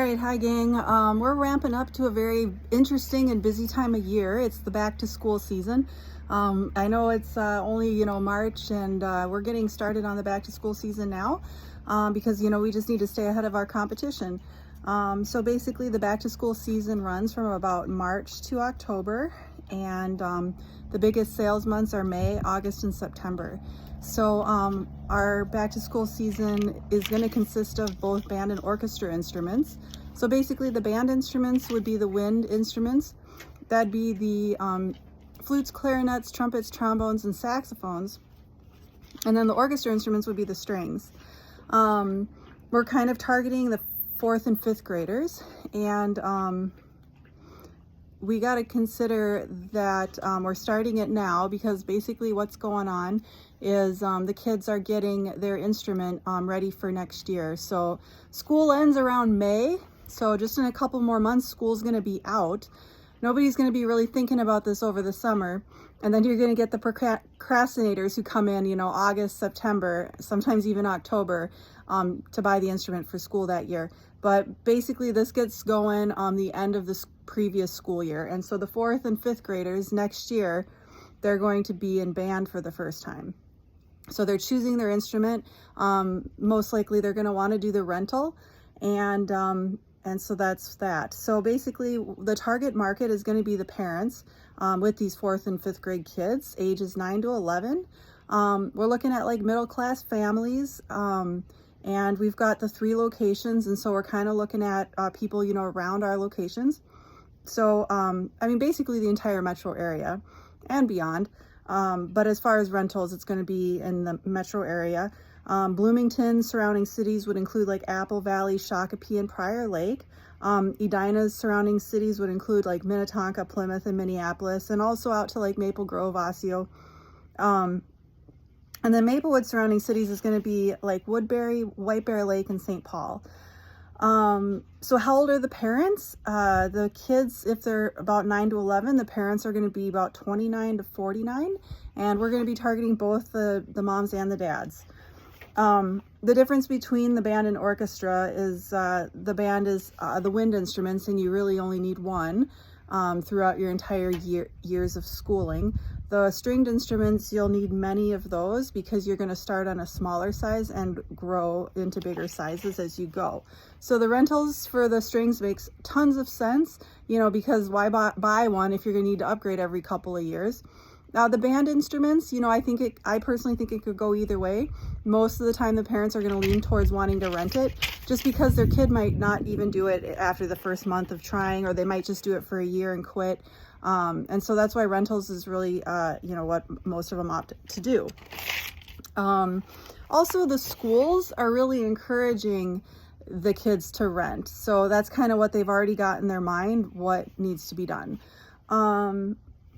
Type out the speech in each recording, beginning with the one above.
right, hi gang. We're ramping up to a very interesting and busy time of year. It's the back to school season. I know it's only, March, and we're getting started on the back to school season now because, we just need to stay ahead of our competition. So basically the back to school season runs from about March to October, and the biggest sales months are May, August, and September. So our back to school season is going to consist of both band and orchestra instruments. So basically the band instruments would be the wind instruments. That'd be the flutes, clarinets, trumpets, trombones, and saxophones. And then the orchestra instruments would be the strings. We're kind of targeting the 4th and 5th graders, and we got to consider that we're starting it now because basically what's going on is the kids are getting their instrument ready for next year. So school ends around May, so just in a couple more months school's going to be out. Nobody's going to be really thinking about this over the summer, and then you're going to get the procrastinators who come in, August, September, sometimes even October, to buy the instrument for school that year. But basically this gets going on the end of the previous school year. And so the 4th and 5th graders next year, they're going to be in band for the first time. So they're choosing their instrument. Most likely they're going to want to do the rental, and so that's that. So basically the target market is going to be the parents with these 4th and 5th grade kids, ages 9 to 11. We're looking at like middle class families, and we've got the 3 locations, and so we're kind of looking at people, around our locations. So, basically the entire metro area and beyond. But as far as rentals, it's going to be in the metro area. Bloomington, surrounding cities would include like Apple Valley, Shakopee, and Prior Lake. Edina's surrounding cities would include like Minnetonka, Plymouth, and Minneapolis, and also out to like Maple Grove, Osseo. And then Maplewood surrounding cities is going to be like Woodbury, White Bear Lake, and St. Paul. So how old are the parents? The kids, if they're about 9 to 11, the parents are going to be about 29 to 49, and we're going to be targeting both the moms and the dads. The difference between the band and orchestra is the band is the wind instruments, and you really only need one throughout your entire years of schooling. The stringed instruments, you'll need many of those because you're going to start on a smaller size and grow into bigger sizes as you go. So the rentals for the strings makes tons of sense, because why buy one if you're going to need to upgrade every couple of years? Now the band instruments, I personally think it could go either way. Most of the time the parents are going to lean towards wanting to rent it just because their kid might not even do it after the first month of trying, or they might just do it for a year and quit. And so that's why rentals is really, what most of them opt to do. Also, the schools are really encouraging the kids to rent. So that's kind of what they've already got in their mind, what needs to be done.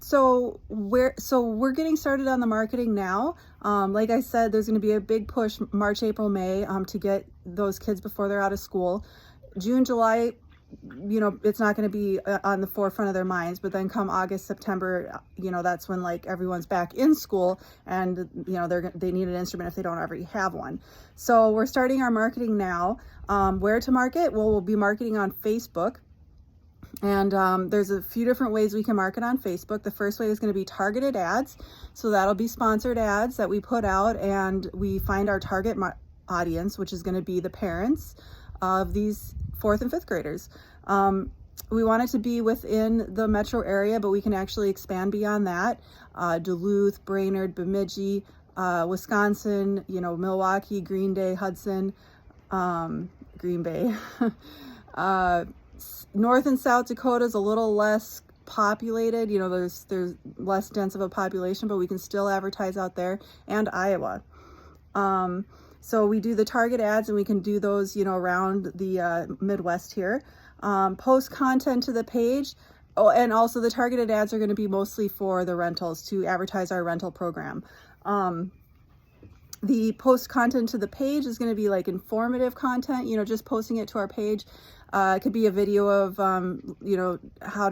So we're getting started on the marketing now. Like I said, there's going to be a big push March, April, May to get those kids before they're out of school. June, July, it's not going to be on the forefront of their minds, but then come August, September, that's when like everyone's back in school, and they need an instrument if they don't already have one. So we're starting our marketing now. Where to market? Well, we'll be marketing on Facebook. And there's a few different ways we can market on Facebook. The first way is going to be targeted ads. So that'll be sponsored ads that we put out, and we find our target audience, which is going to be the parents of these 4th and 5th graders. We want it to be within the metro area, but we can actually expand beyond that. Duluth, Brainerd, Bemidji, Wisconsin, Milwaukee, Green Bay, Hudson, Green Bay. North and South Dakota is a little less populated. There's less dense of a population, but we can still advertise out there, and Iowa. So we do the target ads, and we can do those, around the Midwest here. Post content to the page. Oh, and also the targeted ads are going to be mostly for the rentals, to advertise our rental program. The post content to the page is going to be like informative content, just posting it to our page. It could be a video of, how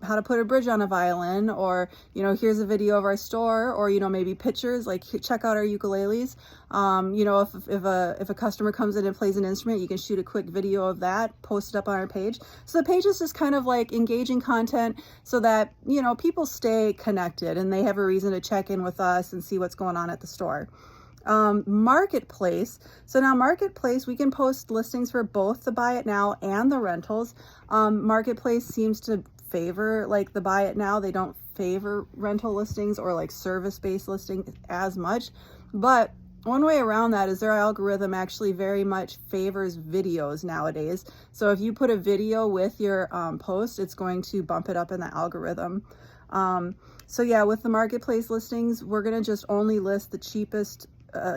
how to put a bridge on a violin, or, you know, here's a video of our store, or, you know, maybe pictures, like check out our ukuleles. You know, if a customer comes in and plays an instrument, you can shoot a quick video of that, post it up on our page. So the page is just kind of like engaging content so that, you know, people stay connected and they have a reason to check in with us and see what's going on at the store. Marketplace. So now Marketplace, we can post listings for both the buy it now and the rentals. Marketplace seems to favor like the buy it now. They don't favor rental listings or like service-based listings as much, but one way around that is their algorithm actually very much favors videos nowadays. So if you put a video with your post, it's going to bump it up in the algorithm. So yeah, with the Marketplace listings, we're going to just only list the cheapest,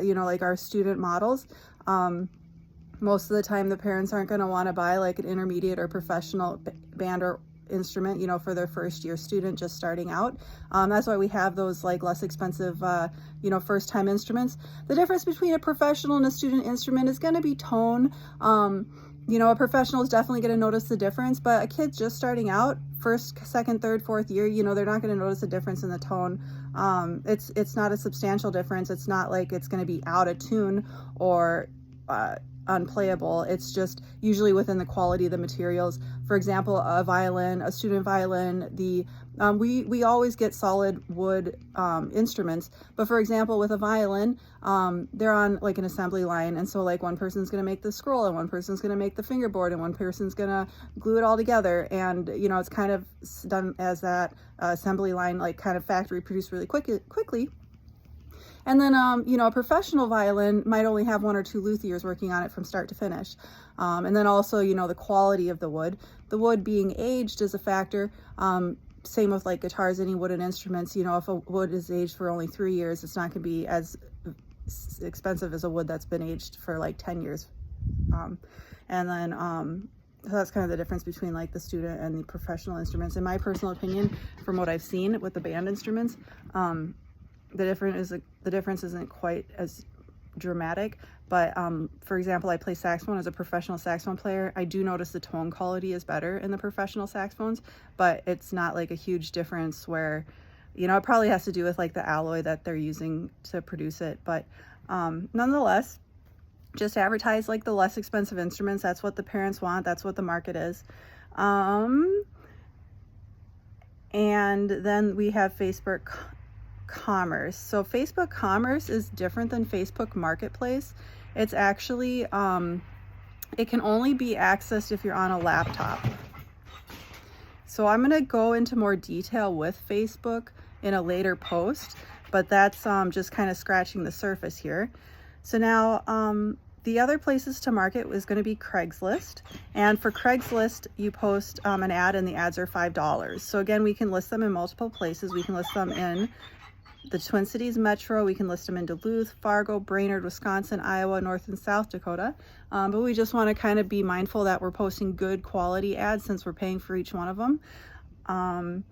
you know, like our student models. Most of the time the parents aren't going to want to buy like an intermediate or professional band or instrument, you know, for their first year student just starting out. That's why we have those like less expensive, you know, first time instruments. The difference between a professional and a student instrument is going to be tone. You know, a professional is definitely going to notice the difference, but a kid just starting out, first, second, third, fourth year, you know, they're not going to notice a difference in the tone. It's not a substantial difference. It's not like it's going to be out of tune or unplayable. It's just usually within the quality of the materials. For example, a violin, a student violin, we always get solid wood instruments, but for example with a violin, they're on like an assembly line, and so like one person's going to make the scroll and one person's going to make the fingerboard and one person's going to glue it all together, and you know, it's kind of done as that assembly line, like kind of factory produced really quickly. And then, you know, a professional violin might only have one or two luthiers working on it from start to finish. And then also, you know, the quality of the wood being aged is a factor. Same with like guitars, any wooden instruments. You know, if a wood is aged for only 3 years, it's not going to be as expensive as a wood that's been aged for like 10 years. And then, so that's kind of the difference between like the student and the professional instruments. In my personal opinion, from what I've seen with the band instruments, the difference isn't quite as dramatic, but for example, I play saxophone as a professional saxophone player. I do notice the tone quality is better in the professional saxophones, but it's not like a huge difference where, you know, it probably has to do with like the alloy that they're using to produce it. But nonetheless, just advertise like the less expensive instruments. That's what the parents want. That's what the market is. And then we have Facebook Commerce. So Facebook Commerce is different than Facebook Marketplace. It's actually, it can only be accessed if you're on a laptop. So I'm going to go into more detail with Facebook in a later post, but that's just kind of scratching the surface here. So now the other places to market is going to be Craigslist. And for Craigslist, you post an ad and the ads are $5. So again, we can list them in multiple places. We can list them in the Twin Cities Metro, we can list them in Duluth, Fargo, Brainerd, Wisconsin, Iowa, North and South Dakota. But we just want to kind of be mindful that we're posting good quality ads since we're paying for each one of them.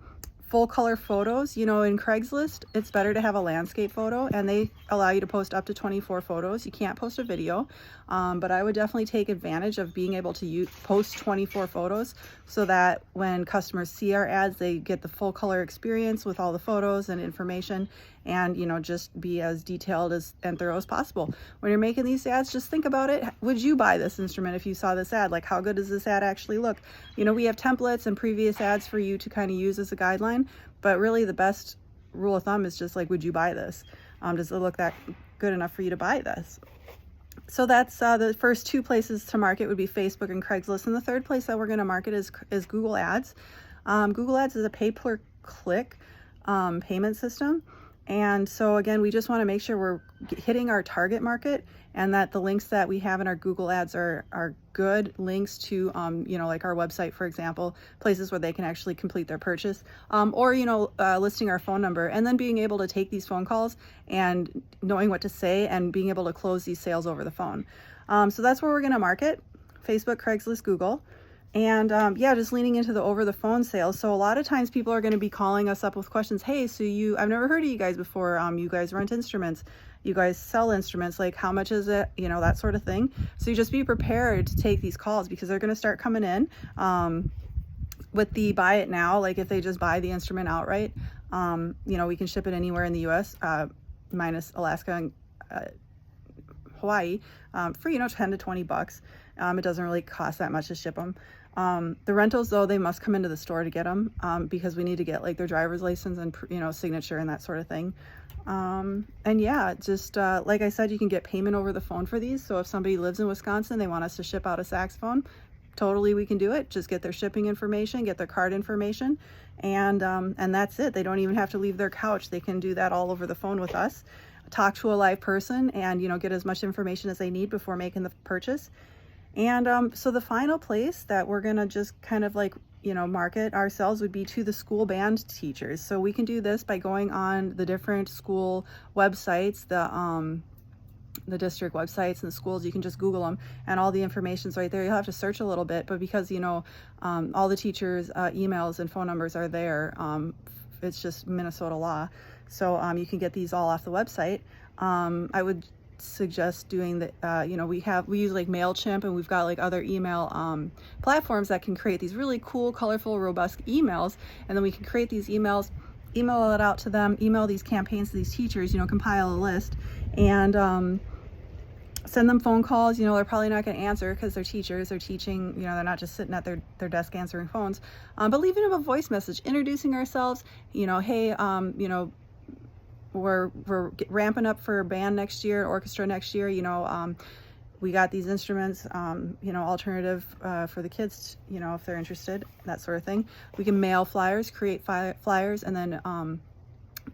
Full color photos, you know, in Craigslist, it's better to have a landscape photo, and they allow you to post up to 24 photos. You can't post a video, but I would definitely take advantage of being able to post 24 photos so that when customers see our ads, they get the full color experience with all the photos and information, and, you know, just be as detailed and thorough as possible. When you're making these ads, just think about it. Would you buy this instrument if you saw this ad? Like, how good does this ad actually look? You know, we have templates and previous ads for you to kind of use as a guideline, but really the best rule of thumb is just like, would you buy this? Does it look that good enough for you to buy this? So that's the first two places to market would be Facebook and Craigslist. And the third place that we're going to market is Google Ads. Google Ads is a pay-per-click payment system. And so again, we just want to make sure we're hitting our target market and that the links that we have in our Google Ads are good links to, you know, like our website, for example, places where they can actually complete their purchase, or, you know, listing our phone number and then being able to take these phone calls and knowing what to say and being able to close these sales over the phone. So that's where we're going to market: Facebook, Craigslist, Google. And yeah, just leaning into the over the phone sales. So a lot of times people are going to be calling us up with questions. Hey, so I've never heard of you guys before. You guys rent instruments, you guys sell instruments, like how much is it? You know, that sort of thing. So you just be prepared to take these calls because they're going to start coming in. with the buy it now, like if they just buy the instrument outright, we can ship it anywhere in the US, minus Alaska and Hawaii, for 10 to 20 bucks. It doesn't really cost that much to ship them. The rentals, though, they must come into the store to get them, because we need to get like their driver's license and signature and that sort of thing. And yeah, just like I said, you can get payment over the phone for these. So if somebody lives in Wisconsin, they want us to ship out a saxophone, totally we can do it. Just get their shipping information, get their card information, and that's it. They don't even have to leave their couch. They can do that all over the phone with us, talk to a live person, and get as much information as they need before making the purchase. And so the final place that we're gonna just kind of like market ourselves would be to the school band teachers. So we can do this by going on the different school websites, the district websites and the schools. You can just Google them and all the information's right there. You'll have to search a little bit, but because all the teachers' emails and phone numbers are there, it's just Minnesota law. So you can get these all off the website. I would suggest doing the we use like MailChimp, and we've got like other email platforms that can create these really cool, colorful, robust emails, and then we can create these emails, email it out to them, email these campaigns to these teachers, compile a list, and send them phone calls. They're probably not going to answer because they're teachers, they're teaching, they're not just sitting at their desk answering phones, but leaving them a voice message introducing ourselves, hey, we're ramping up for band next year, orchestra next year. We got these instruments, alternative for the kids, if they're interested, that sort of thing. We can mail flyers, create flyers, and then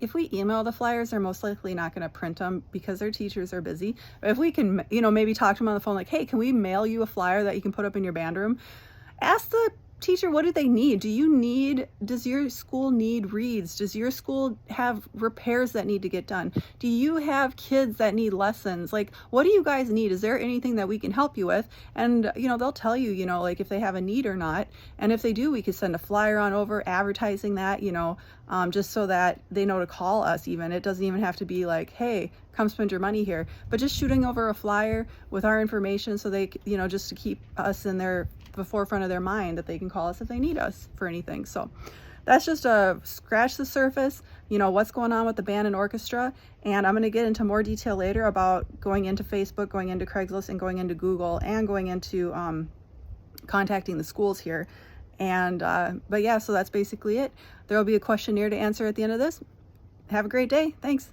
if we email the flyers, they're most likely not going to print them because their teachers are busy. But if we can, maybe talk to them on the phone, like, hey, can we mail you a flyer that you can put up in your band room? Ask the teacher, what do they need? Does your school need reads? Does your school have repairs that need to get done? Do you have kids that need lessons? Like, what do you guys need? Is there anything that we can help you with? And they'll tell you, like if they have a need or not. And if they do, we could send a flyer on over advertising that, just so that they know to call us. Even it doesn't even have to be like, hey, come spend your money here, but just shooting over a flyer with our information so they, just to keep us in the forefront of their mind, that they can call us if they need us for anything. So that's just a scratch the surface, what's going on with the band and orchestra. And I'm going to get into more detail later about going into Facebook, going into Craigslist, and going into Google, and going into contacting the schools here. And but yeah, so that's basically it. There will be a questionnaire to answer at the end of this. Have a great day. Thanks.